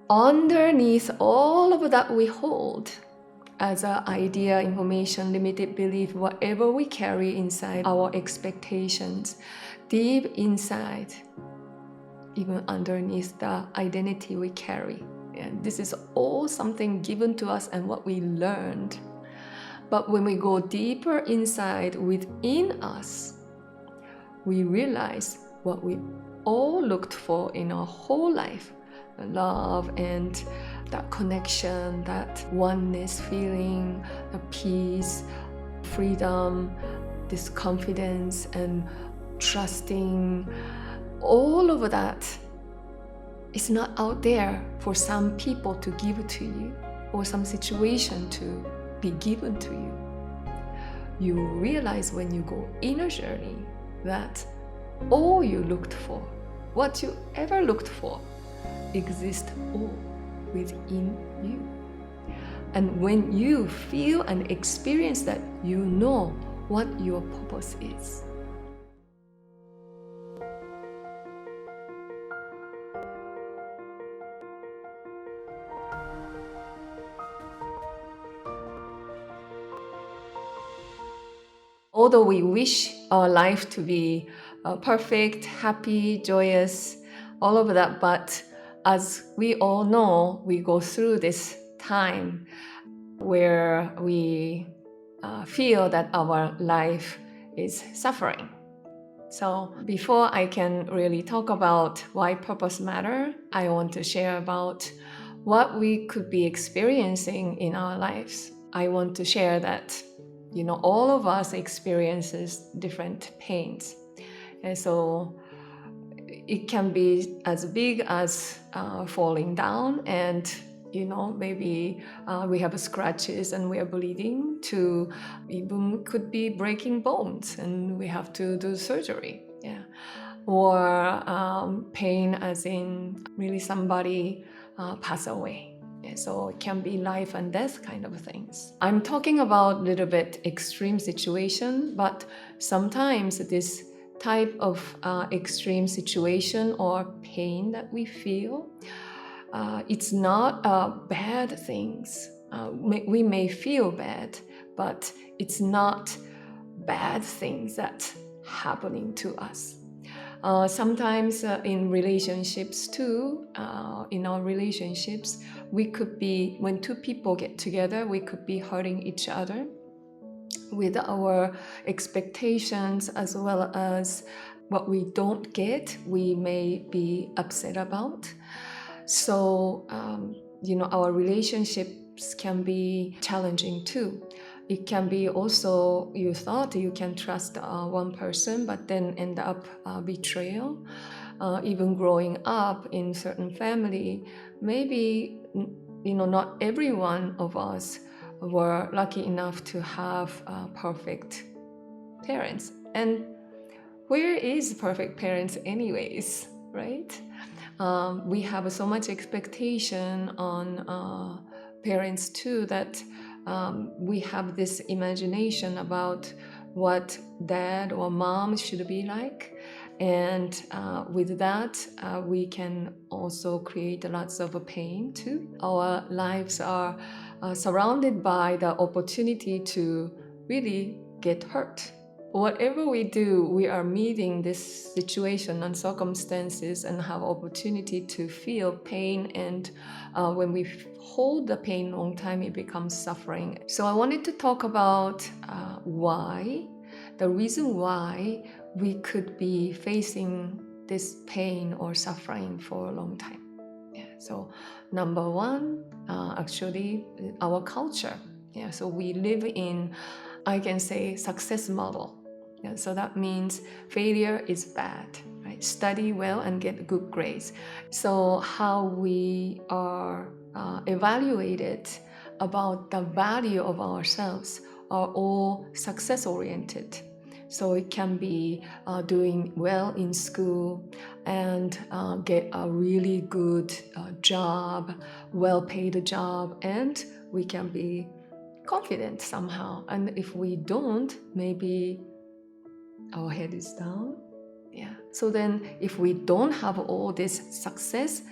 underneath all of that we hold as an idea, information, limited belief, whatever we carry inside our expectations, deep inside, even underneath the identity we carry. And this is all something given to us and what we learned. But when we go deeper inside within us, we realize what we all looked for in our whole life, love and that connection, that oneness feeling, the peace, freedom, this confidence and trusting. All of that is not out there for some people to give to you or some situation to be given to you. You realize when you go inner journey that all you looked for, what you ever looked for, exists all within you. And when you feel and experience that, you know what your purpose is. Although we wish our life to be perfect, happy, joyous, all of that, but as we all know, we go through this time where we feel that our life is suffering. So before I can really talk about why purpose matters, I want to share about what we could be experiencing in our lives. I want to share that all of us experiences different pains. And so it can be as big as falling down and, maybe we have scratches and we are bleeding, to even could be breaking bones and we have to do surgery. Yeah. Or pain as in really somebody pass away. So it can be life and death kind of things. I'm talking about a little bit extreme situation, but sometimes this type of extreme situation or pain that we feel, it's not bad things. We may feel bad, but it's not bad things that's happening to us. Sometimes in relationships too, in our relationships, we could be, when two people get together, we could be hurting each other with our expectations, as well as what we don't get, we may be upset about. So, our relationships can be challenging too. It can be also, you thought you can trust one person, but then end up betrayal. Even growing up in certain family, maybe, not every one of us were lucky enough to have perfect parents. And where is perfect parents anyways, right? We have so much expectation on parents too, that we have this imagination about what dad or mom should be like. And with that, we can also create lots of pain too. Our lives are surrounded by the opportunity to really get hurt. Whatever we do, we are meeting this situation and circumstances and have opportunity to feel pain. And when we hold the pain a long time, it becomes suffering. So I wanted to talk about the reason why we could be facing this pain or suffering for a long time. Yeah. So number one, actually, our culture. Yeah. So we live in, I can say, success model. Yeah, so that means failure is bad, right? Study well and get good grades. So how we are evaluated about the value of ourselves are all success-oriented. So it can be doing well in school and get a really good job, well-paid job, and we can be confident somehow. And if we don't, maybe our head is down. Yeah. So then if we don't have all this success,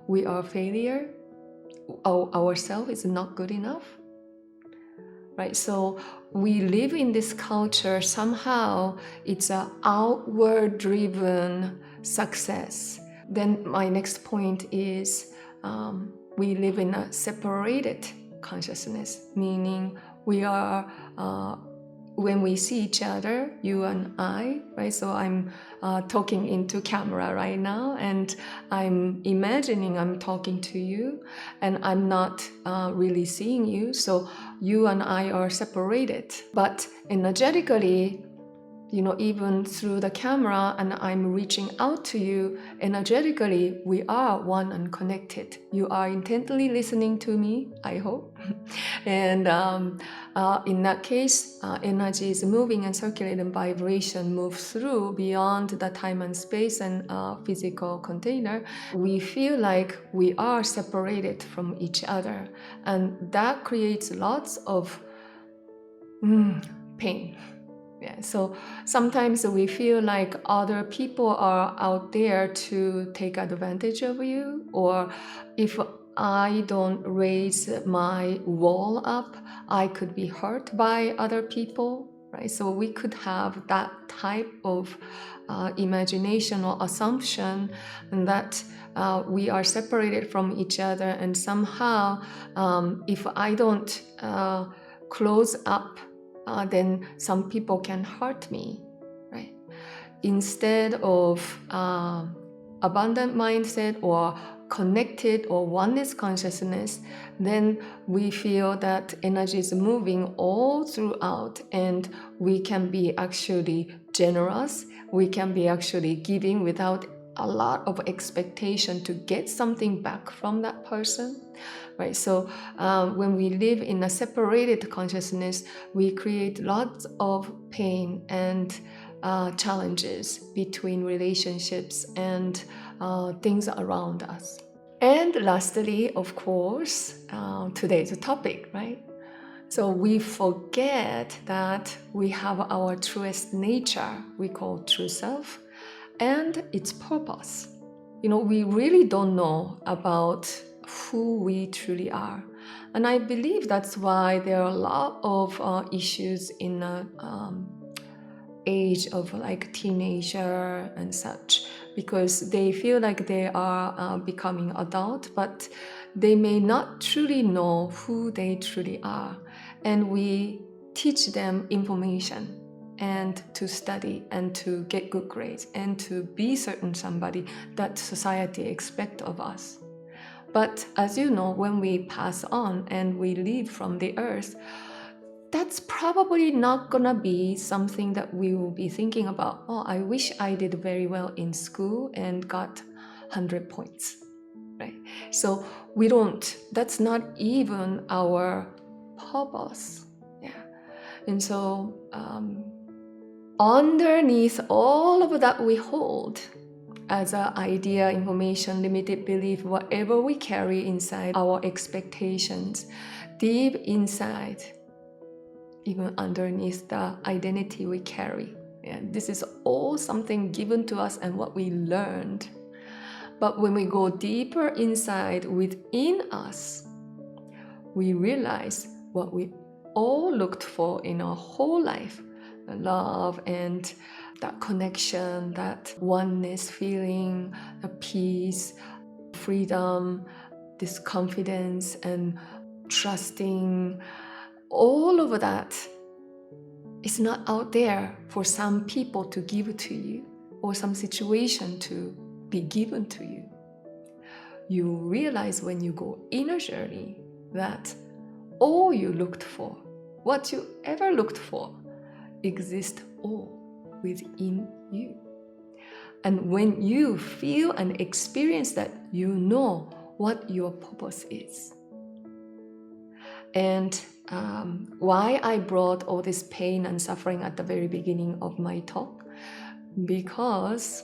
we are a failure. ourselves is not good enough, right? So we live in this culture, somehow it's an outward driven success. Then my next point is we live in a separated consciousness, meaning we are when we see each other, you and I, right? So I'm talking into camera right now, and I'm imagining I'm talking to you, and I'm not really seeing you. So you and I are separated. But energetically, even through the camera, and I'm reaching out to you, energetically, we are one and connected. You are intently listening to me, I hope. And in that case, energy is moving and circulating vibration moves through beyond the time and space and physical container. We feel like we are separated from each other. And that creates lots of pain. Yeah, so sometimes we feel like other people are out there to take advantage of you, or if I don't raise my wall up, I could be hurt by other people, right? So we could have that type of imagination or assumption that we are separated from each other, and somehow if I don't close up, then some people can hurt me, right? Instead of abundant mindset or connected or oneness consciousness, then we feel that energy is moving all throughout, and we can be actually generous. We can be actually giving without a lot of expectation to get something back from that person, right? So when we live in a separated consciousness, we create lots of pain and challenges between relationships and things around us. And lastly, of course, today's topic, right? So we forget that we have our truest nature, we call true self, and its purpose. We really don't know about who we truly are. And I believe that's why there are a lot of issues in the age of like teenager and such, because they feel like they are becoming adult, but they may not truly know who they truly are. And we teach them information and to study and to get good grades and to be certain somebody that society expects of us. But as you know, when we pass on and we leave from the earth, that's probably not gonna be something that we will be thinking about. Oh, I wish I did very well in school and got 100 points, right? So that's not even our purpose. Yeah. And so underneath all of that we hold as an idea, information, limited belief, whatever we carry inside our expectations, deep inside, even underneath the identity we carry. And this is all something given to us and what we learned. But when we go deeper inside within us, we realize what we all looked for in our whole life, the love and that connection, that oneness feeling, the peace, freedom, this confidence and trusting. All of that is not out there for some people to give to you or some situation to be given to you. You realize when you go inner journey that all you looked for, what you ever looked for, exists all within you. And when you feel and experience that, you know what your purpose is. And why I brought all this pain and suffering at the very beginning of my talk, because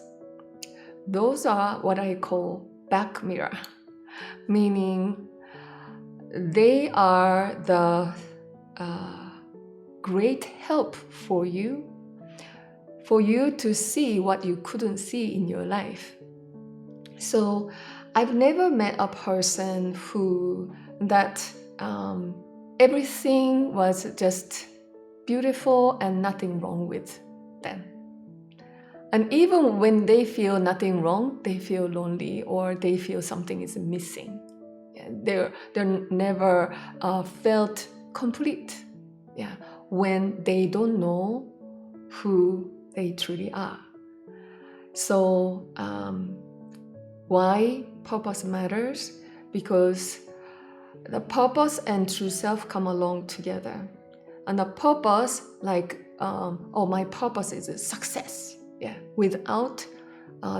those are what I call back mirror, meaning they are the great help for you to see what you couldn't see in your life. So I've never met a person that everything was just beautiful and nothing wrong with them. And even when they feel nothing wrong, they feel lonely or they feel something is missing. They're never felt complete. When they don't know who they truly are. So why purpose matters? Because the purpose and true self come along together. And the purpose, my purpose is success. Without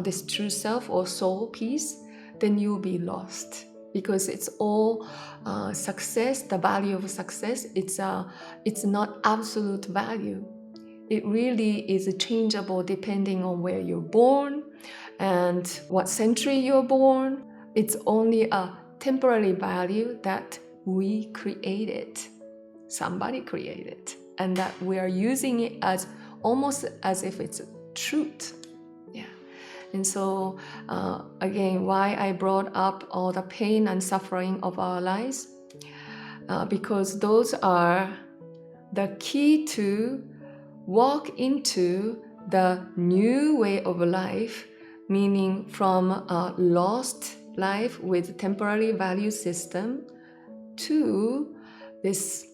this true self or soul peace, then you'll be lost. Because it's all success, the value of success, it's not absolute value. It really is changeable depending on where you're born and what century you're born. It's only a temporary value that we created. Somebody created, and that we are using it as almost as if it's truth. And so again, why I brought up all the pain and suffering of our lives, because those are the key to walk into the new way of life, meaning from a lost life with temporary value system to this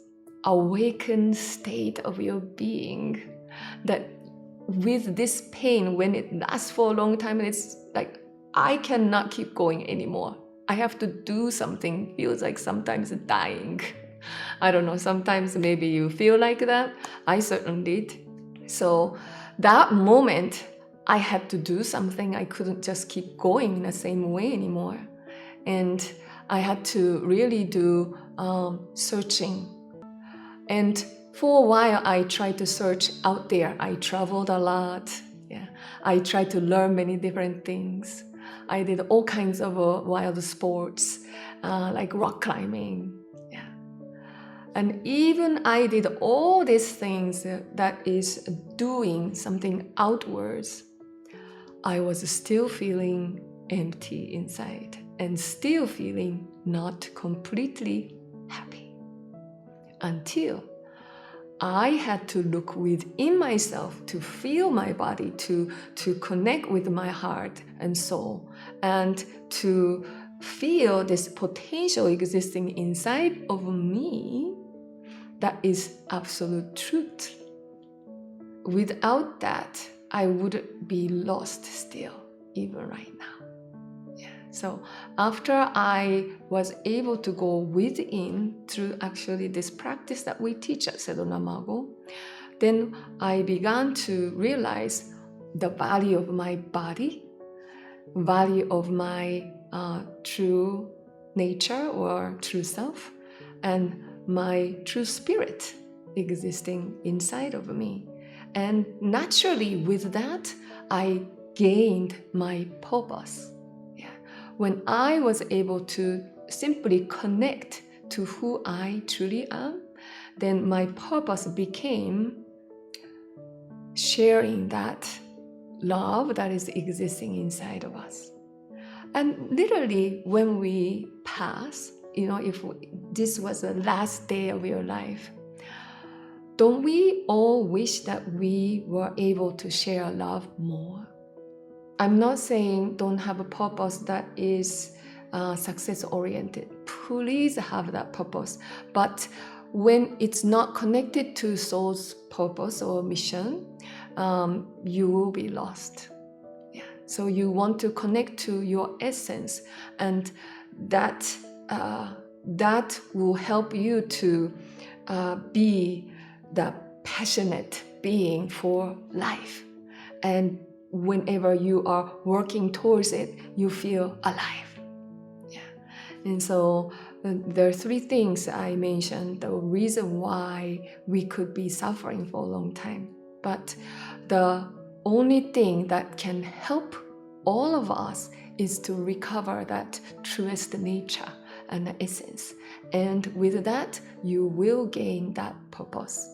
awakened state of your being, that with this pain, when it lasts for a long time, and it's like, I cannot keep going anymore. I have to do something. Feels like sometimes dying. I don't know, sometimes maybe you feel like that. I certainly did. So that moment, I had to do something. I couldn't just keep going in the same way anymore. And I had to really do searching. And for a while, I tried to search out there. I traveled a lot. I tried to learn many different things. I did all kinds of wild sports, like rock climbing. And even I did all these things that is doing something outwards, I was still feeling empty inside and still feeling not completely happy. Until I had to look within myself to feel my body, to connect with my heart and soul, and to feel this potential existing inside of me that is absolute truth. Without that, I would be lost still, even right now. So after I was able to go within through actually this practice that we teach at Sedona Mago, then I began to realize the value of my body, value of my true nature or true self, and my true spirit existing inside of me. And naturally with that, I gained my purpose. When I was able to simply connect to who I truly am, then my purpose became sharing that love that is existing inside of us. And literally when we pass, if this was the last day of your life, don't we all wish that we were able to share love more? I'm not saying don't have a purpose that is success-oriented. Please have that purpose. But when it's not connected to soul's purpose or mission, you will be lost. So you want to connect to your essence, and that will help you to be the passionate being for life. And whenever you are working towards it, you feel alive. And so there are three things I mentioned, the reason why we could be suffering for a long time. But the only thing that can help all of us is to recover that truest nature and essence. And with that, you will gain that purpose.